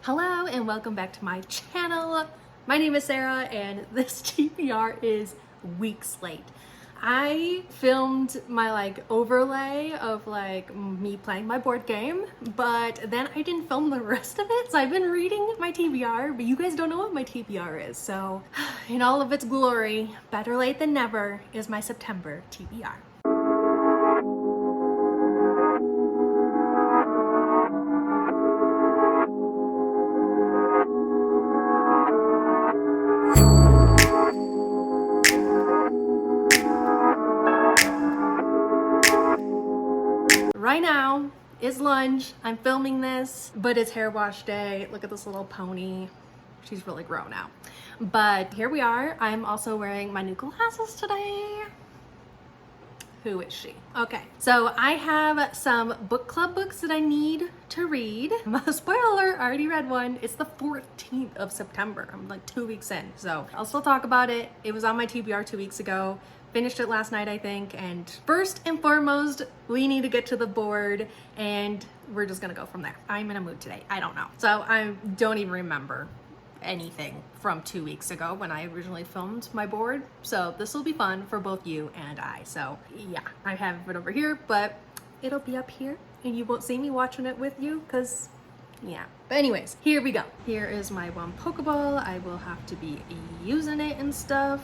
Hello and welcome back to my channel. My name is Sarah and this TBR is weeks late. I filmed my overlay of me playing my board game, but then I didn't film the rest of it. So I've been reading my TBR, but you guys don't know what my TBR is. So in all of its glory, better late than never is my September TBR. Right now is lunch. I'm filming this, but it's hair wash day. Look at this little pony. She's really grown now. But here we are. I'm also wearing my new glasses today. Who is she? Okay, so I have some book club books that I need to read. Spoiler, I already read one. It's the 14th of September. I'm like 2 weeks in, so I'll still talk about it. It was on my TBR 2 weeks ago. Finished it last night, I think. And first and foremost, we need to get to the board and we're just gonna go from there. I'm in a mood today. I don't know. So I don't even remember anything from 2 weeks ago when I originally filmed my board. So this will be fun for both you and I. So yeah, I have it over here, but it'll be up here and you won't see me watching it with you because yeah. But anyways, here we go. Here is my one Pokeball. I will have to be using it and stuff.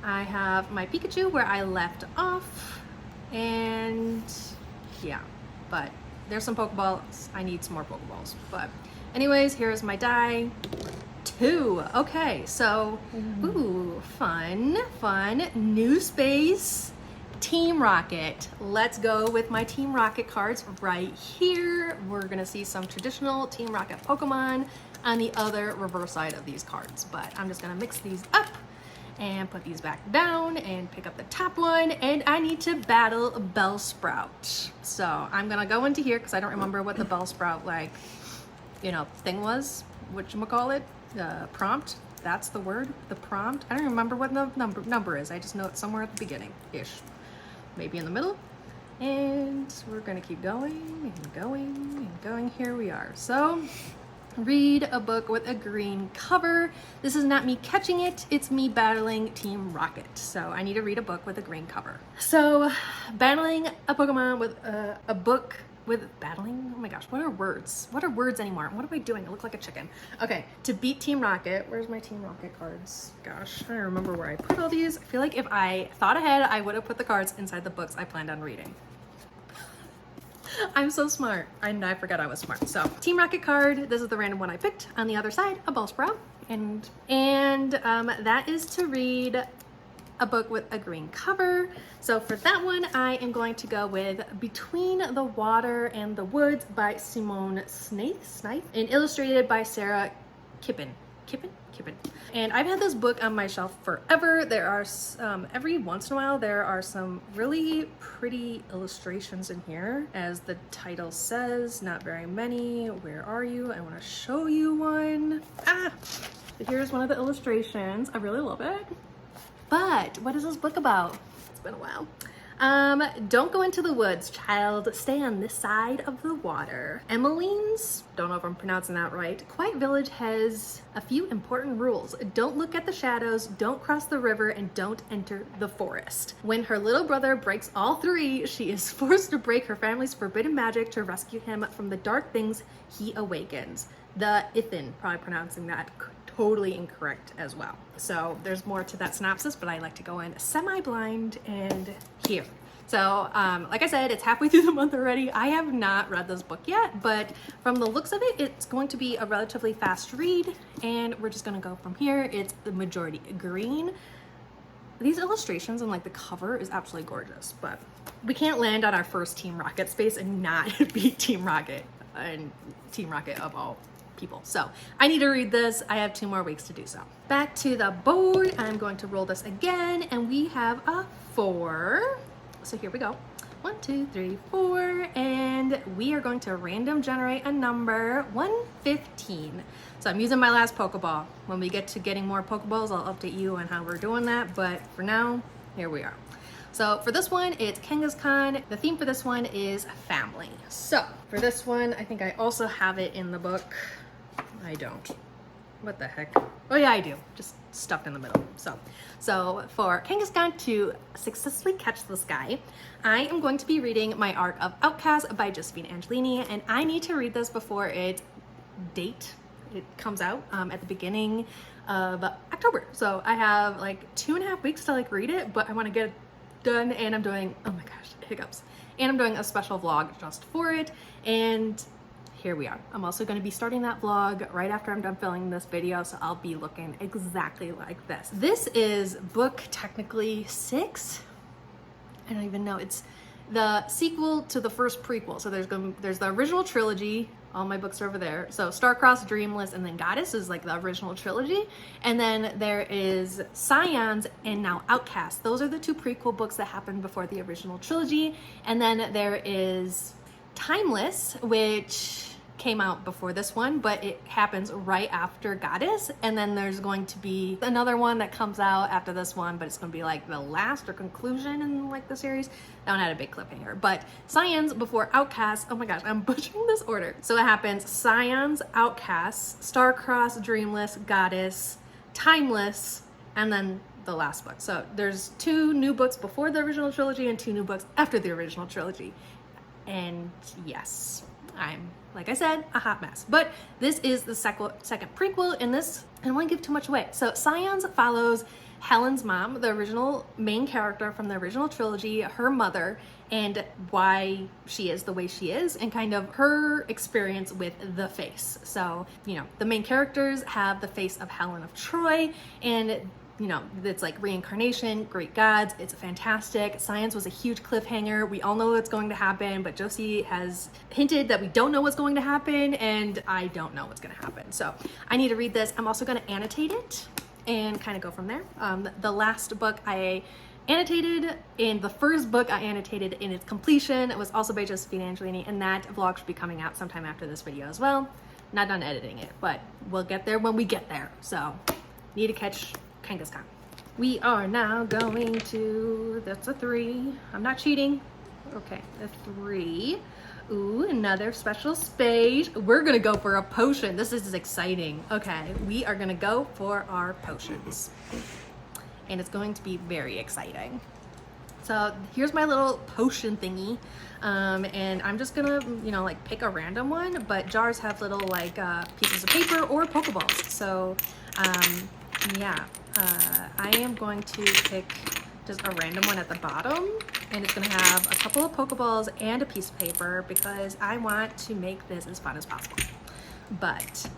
I have my Pikachu where I left off, and yeah, but there's some Pokeballs. I need some more Pokeballs, but anyways, here's my die. 2. Okay, so, ooh, fun. New space, Team Rocket. Let's go with my Team Rocket cards right here. We're gonna see some traditional Team Rocket Pokemon on the other reverse side of these cards, but I'm just gonna mix these up and put these back down and pick up the top one, and I need to battle Bellsprout. So I'm gonna go into here because I don't remember what the Bellsprout thing was, whatchamacallit, prompt. That's the word, the prompt. I don't remember what the number is. I just know it's somewhere at the beginning-ish, maybe in the middle. And we're gonna keep going and going and going. Here we are. So read a book with a green cover. This is not me catching it, it's me battling Team Rocket. So I need to read a book with a green cover. So battling a Pokemon with a book with battling, oh my gosh, what are words? What are words anymore? What am I doing? I look like a chicken. Okay, to beat Team Rocket, where's my Team Rocket cards? Gosh, I don't remember where I put all these. I feel like if I thought ahead, I would have put the cards inside the books I planned on reading. I'm so smart. I forgot I was smart. So Team Rocket card, this is the random one I picked. On the other side, a Bellsprout. And that is to read a book with a green cover. So for that one, I am going to go with Between the Water and the Woods by Simone Snaith, and illustrated by Sarah-ndipity. And I've had this book on my shelf forever. There are every once in a while there are some really pretty illustrations in here, as the title says. Not very many. Where are you? I want to show you one. Here's one of the illustrations. I really love it. But what is this book about? It's been a while. Don't go into the woods, child. Stay on this side of the water. Emmeline's, don't know if I'm pronouncing that right, Quiet Village has a few important rules. Don't look at the shadows, don't cross the river, and don't enter the forest. When her little brother breaks all 3, she is forced to break her family's forbidden magic to rescue him from the dark things he awakens. The Ithin, probably pronouncing that totally incorrect as well. So there's more to that synopsis, but I like to go in semi-blind and here. So like I said, it's halfway through the month already. I have not read this book yet, but from the looks of it, it's going to be a relatively fast read, and we're just gonna go from here. It's the majority green. These illustrations and the cover is absolutely gorgeous, but we can't land on our first Team Rocket space and not beat Team Rocket, and Team Rocket of all people. So I need to read this. I have 2 more weeks to do so. Back to the board. I'm going to roll this again, and we have a 4. So here we go. 1, 2, 3, 4, and we are going to random generate a number 115. So I'm using my last Pokeball. When we get to getting more Pokeballs, I'll update you on how we're doing that, but for now, here we are. So for this one, it's Kangaskhan. The theme for this one is family. So for this one, I think I also have it in the book. I don't. What the heck? Oh yeah, I do. Just stuffed in the middle. So for Kangaskhan to successfully catch the sky, I am going to be reading My Art of Outcast by Josephine Angelini, and I need to read this before it comes out at the beginning of October. So I have like 2.5 weeks to like read it, but I want to get it done, and I'm doing, oh my gosh, hiccups. And I'm doing a special vlog just for it, and here we are. I'm also going to be starting that vlog right after I'm done filming this video, so I'll be looking exactly like this. This is book technically 6. I don't even know. It's the sequel to the first prequel. So there's the original trilogy. All my books are over there. So Star-Crossed, Dreamless, and then Goddess is like the original trilogy. And then there is Scions and now Outcast. Those are the 2 prequel books that happened before the original trilogy. And then there is Timeless, which came out before this one, but it happens right after Goddess. And then there's going to be another one that comes out after this one, but it's going to be like the last or conclusion in like the series. That one had a big cliffhanger. But Scions before Outcast, oh my gosh, I'm butchering this order. So it happens Scions, Outcast, Star-Crossed, Dreamless, Goddess, Timeless, and then the last book. So there's 2 new books before the original trilogy and 2 new books after the original trilogy. And yes, I'm, like I said, a hot mess. But this is the second prequel, and this, I don't want to give too much away. So Scions follows Helen's mom, the original main character from the original trilogy, her mother, and why she is the way she is, and kind of her experience with the face. So, you know, the main characters have the face of Helen of Troy, and you know, it's like reincarnation, Greek gods. It's fantastic. Scions was a huge cliffhanger. We all know what's going to happen, but Josie has hinted that we don't know what's going to happen, and I don't know what's going to happen. So I need to read this. I'm also going to annotate it and kind of go from there. The last book I annotated, and the first book I annotated in its completion, it was also by Josephine Angelini, and that vlog should be coming out sometime after this video as well. Not done editing it, but we'll get there when we get there. So need to catch Kangaskhan. We are now going to, that's a 3. I'm not cheating. Okay, a 3. Ooh, another special space. We're gonna go for a potion. This is exciting. Okay, we are gonna go for our potions. And it's going to be very exciting. So here's my little potion thingy. And I'm just gonna, you know, like pick a random one, but jars have little like pieces of paper or Pokeballs. So yeah. I am going to pick just a random one at the bottom, and it's going to have a couple of Pokeballs and a piece of paper because I want to make this as fun as possible. But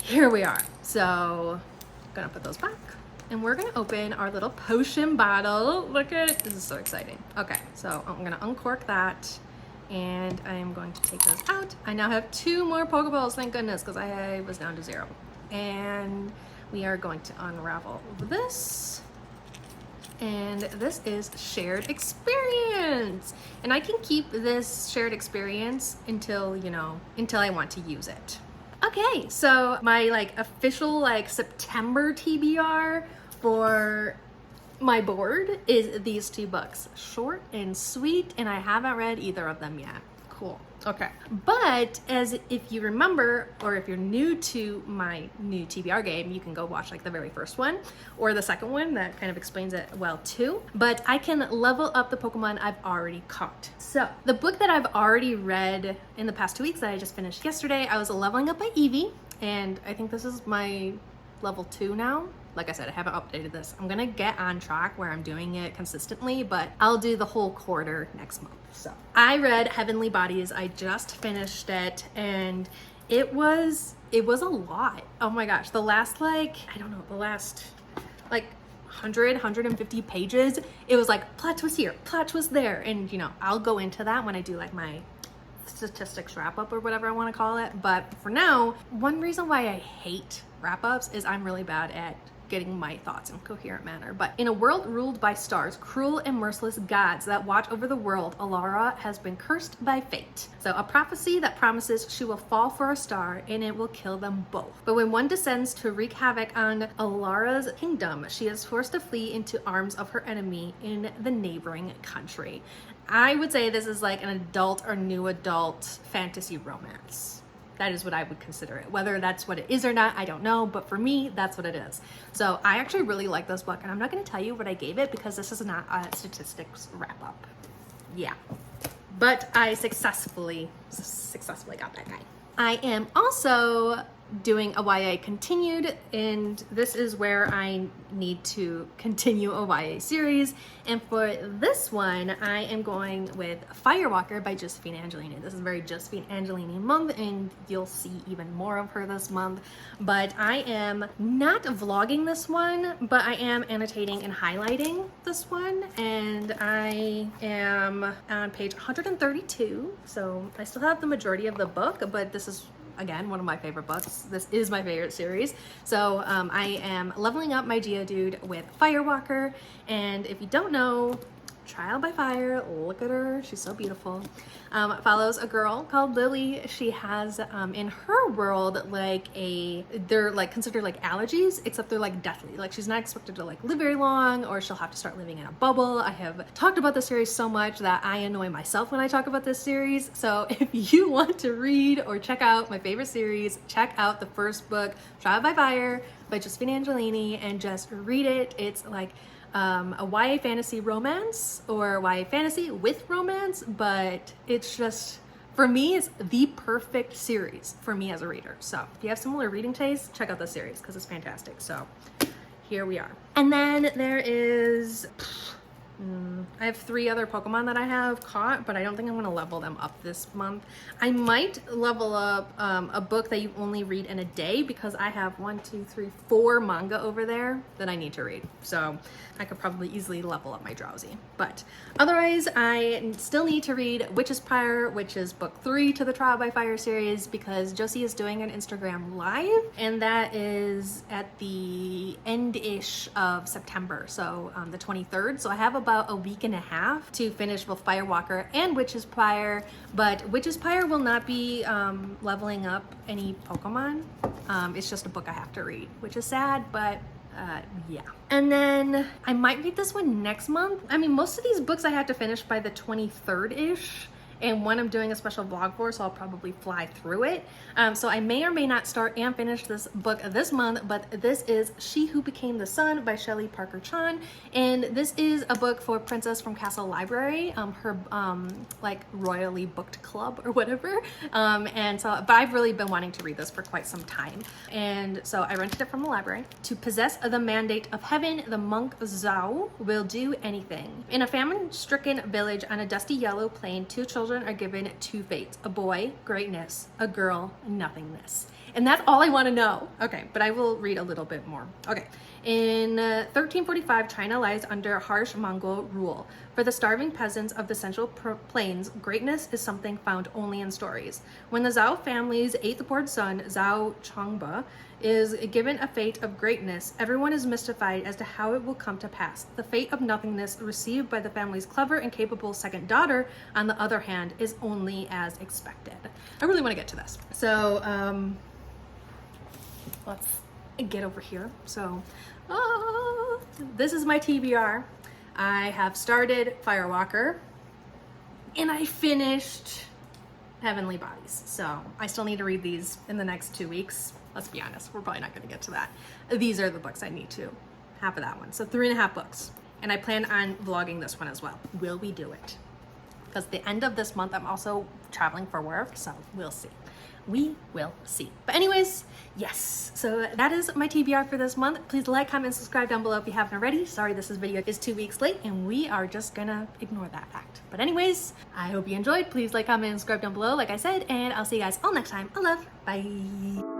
here we are. So I'm going to put those back, and we're going to open our little potion bottle. Look at it. This is so exciting. Okay, so I'm going to uncork that, and I am going to take those out. I now have 2 more Pokeballs, thank goodness, because I was down to 0. And we are going to unravel this, and this is shared experience, and I can keep this shared experience until, you know, until I want to use it. Okay, so my like official like September TBR for my board is these 2 books, short and sweet, and I haven't read either of them yet. Cool. Okay. But as if you remember, or if you're new to my new TBR game, you can go watch like the very first one or the second one that kind of explains it well too. But I can level up the Pokemon I've already caught. So the book that I've already read in the past 2 weeks that I just finished yesterday, I was leveling up by Eevee, and I think this is my level 2 now. Like I said, I haven't updated this. I'm gonna get on track where I'm doing it consistently, but I'll do the whole quarter next month. So I read Heavenly Bodies. I just finished it, and it was a lot. Oh my gosh, the last like, I don't know, the last like 150 pages, it was like plot twist here, plot twist there. And you know, I'll go into that when I do like my statistics wrap up or whatever I want to call it. But for now, one reason why I hate wrap ups is I'm really bad at getting my thoughts in a coherent manner. But in a world ruled by stars, cruel and merciless gods that watch over the world, Alara has been cursed by fate. So a prophecy that promises she will fall for a star and it will kill them both. But when one descends to wreak havoc on Alara's kingdom, she is forced to flee into arms of her enemy in the neighboring country. I would say this is like an adult or new adult fantasy romance. That is what I would consider it. Whether that's what it is or not, I don't know, but for me, that's what it is. So I actually really like this book, and I'm not gonna tell you what I gave it because this is not a statistics wrap up. Yeah, but I successfully got that guy. I am also doing a YA continued, and this is where I need to continue a YA series. And for this one, I am going with Firewalker by Josephine Angelini. This is very Josephine Angelini month, and you'll see even more of her this month. But I am not vlogging this one, but I am annotating and highlighting this one, and I am on page 132. So I still have the majority of the book, but this is again one of my favorite books. This is my favorite series. So I am leveling up my Geodude with Firewalker, and if you don't know, Trial by Fire, look at her, she's so beautiful. Follows a girl called Lily. She has in her world like they're like considered like allergies, except they're like deathly. Like she's not expected to like live very long, or she'll have to start living in a bubble. I have talked about this series so much that I annoy myself when I talk about this series. So if you want to read or check out my favorite series, check out the first book, Trial by Fire by Josephine Angelini, and just read it. It's like a YA fantasy romance, or YA fantasy with romance, but it's just, for me, it's the perfect series for me as a reader. So if you have similar reading tastes, check out this series because it's fantastic. So here we are. And then there is, I have 3 other Pokemon that I have caught, but I don't think I'm going to level them up this month. I might level up a book that you only read in a day, because I have 4 manga over there that I need to read. So I could probably easily level up my Drowsy. But otherwise, I still need to read Witch's Pyre, which is book 3 to the Trial by Fire series, because Josie is doing an Instagram live, and that is at the end-ish of September, so the 23rd. So I have about a week and a half to finish both Firewalker and Witch's Pyre, but Witch's Pyre will not be leveling up any Pokemon. It's just a book I have to read, which is sad, but yeah. And then I might read this one next month. I mean, most of these books I have to finish by the 23rd-ish. And one I'm doing a special vlog for, so I'll probably fly through it. So I may or may not start and finish this book this month, but this is She Who Became the Sun by Shelley Parker Chan. And this is a book for Princess from Castle Library, her like royally booked club or whatever. And so, but I've really been wanting to read this for quite some time. And so I rented it from the library. To possess the mandate of heaven, the monk Zhao will do anything. In a famine-stricken village on a dusty yellow plain, 2 children are given 2 fates: a boy, greatness; a girl, nothingness. And that's all I want to know. Okay, but I will read a little bit more. Okay. In 1345, China lies under harsh Mongol rule. For the starving peasants of the Central Plains, greatness is something found only in stories. When the Zhao family's 8th-born son, Zhao Changba, is given a fate of greatness, everyone is mystified as to how it will come to pass. The fate of nothingness received by the family's clever and capable second daughter, on the other hand, is only as expected. I really want to get to this. So, let's get over here. So, this is my TBR. I have started Firewalker, and I finished Heavenly Bodies. So I still need to read these in the next 2 weeks. Let's be honest, we're probably not going to get to that. These are the books I need to. Half of that one. So 3.5 books. And I plan on vlogging this one as well. Will we do it? Because the end of this month, I'm also traveling for work, so we'll see. We will see. But anyways, yes. So that is my TBR for this month. Please like, comment, and subscribe down below if you haven't already. Sorry, this video is 2 weeks late, and we are just gonna ignore that fact. But anyways, I hope you enjoyed. Please like, comment, and subscribe down below, like I said, and I'll see you guys all next time. I love. Bye.